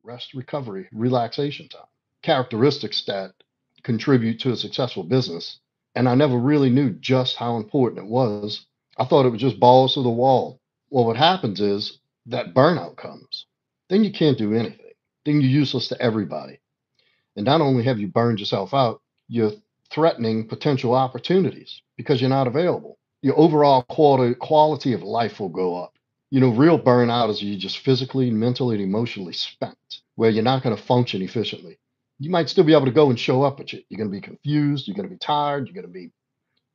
rest, recovery, relaxation time. Characteristics that contribute to a successful business. And I never really knew just how important it was. I thought it was just balls to the wall. Well, what happens is that burnout comes. Then you can't do anything. Then you're useless to everybody. And not only have you burned yourself out, you're threatening potential opportunities because you're not available. Your overall quality of life will go up. Real burnout is you just physically, mentally, and emotionally spent, where you're not going to function efficiently. You might still be able to go and show up, but you're going to be confused, you're going to be tired, you're going to be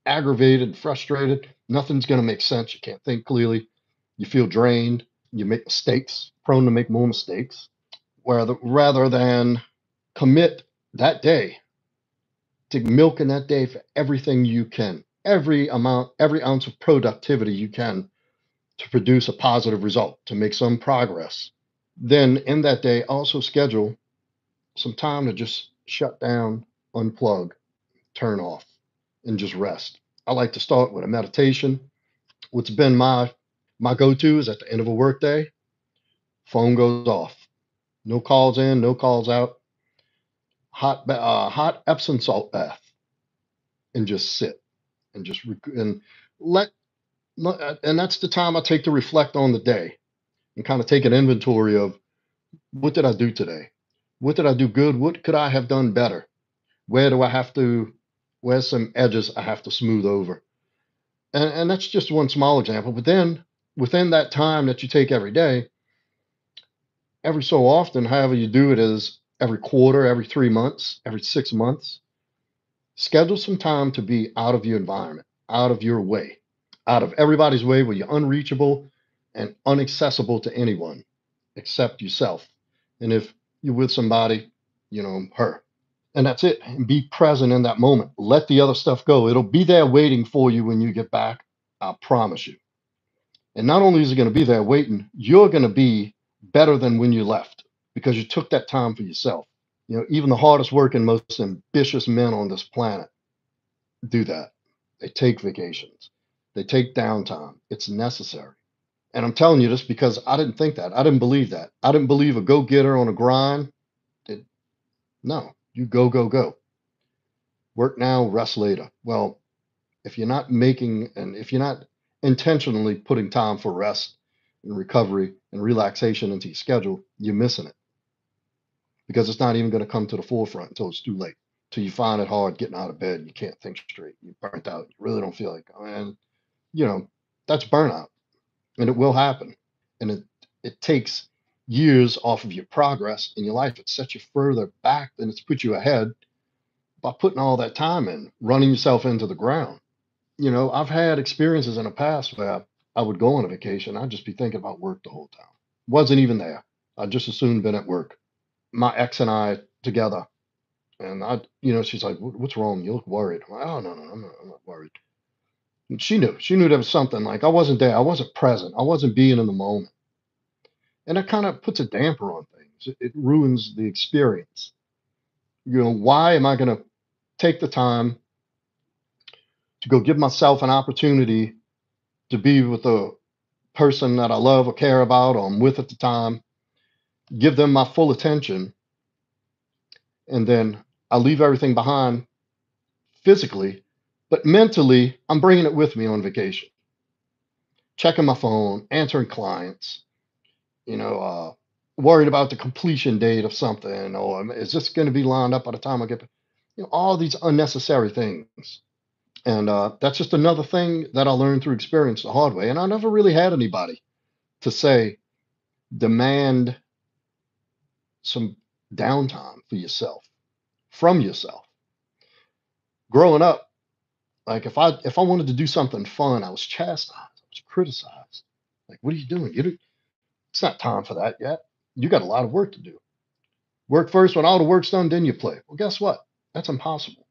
aggravated, frustrated. Nothing's going to make sense. You can't think clearly. You feel drained. You make mistakes, prone to make more mistakes. Rather than commit that day to milking that day for everything you can, every ounce of productivity you can to produce a positive result, to make some progress. Then in that day, also schedule some time to just shut down, unplug, turn off, and just rest. I like to start with a meditation. What's been my go-to is at the end of a workday, phone goes off. No calls in, no calls out. Hot Epsom salt bath, and just sit and and let and that's the time I take to reflect on the day and kind of take an inventory of what did I do today? What did I do good? What could I have done better? Where do I have to, where's some edges I have to smooth over? And that's just one small example. But then within that time that you take every day, every so often, however you do it is every quarter, every 3 months, every 6 months, schedule some time to be out of your environment, out of your way, out of everybody's way where you're unreachable and inaccessible to anyone except yourself. And if you're with somebody, her. And that's it. And be present in that moment. Let the other stuff go. It'll be there waiting for you when you get back. I promise you. And not only is it going to be there waiting, you're going to be better than when you left because you took that time for yourself. Even the hardest working, most ambitious men on this planet do that. They take vacations, they take downtime. It's necessary. And I'm telling you this because I didn't think that. I didn't believe that. I didn't believe a go getter on a grind. It, no, you go, go, go. Work now, rest later. Well, if you're not intentionally putting time for rest and recovery and relaxation into your schedule, you're missing it because it's not even going to come to the forefront until it's too late. Till you find it hard getting out of bed and you can't think straight. You're burnt out. You really don't feel like, and you know, that's burnout and it will happen. And it takes years off of your progress in your life. It sets you further back than it's put you ahead by putting all that time in, running yourself into the ground. I've had experiences in the past where I would go on a vacation. I'd just be thinking about work the whole time. Wasn't even there. I'd just as soon been at work. My ex and I together. And she's like, What's wrong? You look worried." I'm like, "Oh, no, no, I'm not worried." And she knew there was something like I wasn't there. I wasn't present. I wasn't being in the moment. And that kind of puts a damper on things. It ruins the experience. Why am I going to take the time to go give myself an opportunity to be with a person that I love or care about or I'm with at the time, give them my full attention, and then I leave everything behind physically, but mentally, I'm bringing it with me on vacation, checking my phone, answering clients, worried about the completion date of something, or is this going to be lined up by the time I get, all these unnecessary things. And that's just another thing that I learned through experience the hard way. And I never really had anybody to say, demand some downtime for yourself, from yourself. Growing up, like if I wanted to do something fun, I was chastised, I was criticized. Like, what are you doing? It's not time for that yet. You got a lot of work to do. Work first. When all the work's done, then you play. Well, guess what? That's impossible.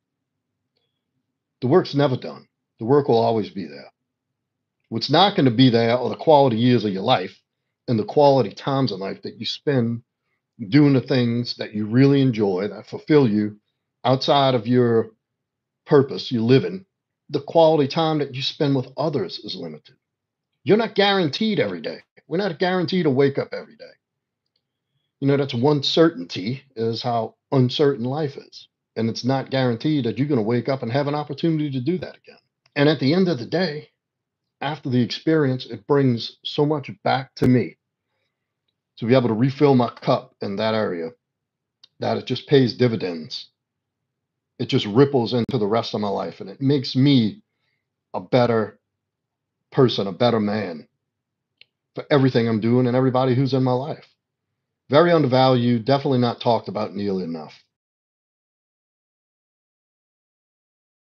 The work's never done. The work will always be there. What's not going to be there are the quality years of your life and the quality times in life that you spend doing the things that you really enjoy, that fulfill you outside of your purpose you live in. The quality time that you spend with others is limited. You're not guaranteed every day. We're not guaranteed to wake up every day. That's one certainty is how uncertain life is. And it's not guaranteed that you're going to wake up and have an opportunity to do that again. And at the end of the day, after the experience, it brings so much back to me to be able to refill my cup in that area that it just pays dividends. It just ripples into the rest of my life and it makes me a better person, a better man for everything I'm doing and everybody who's in my life. Very undervalued, definitely not talked about nearly enough.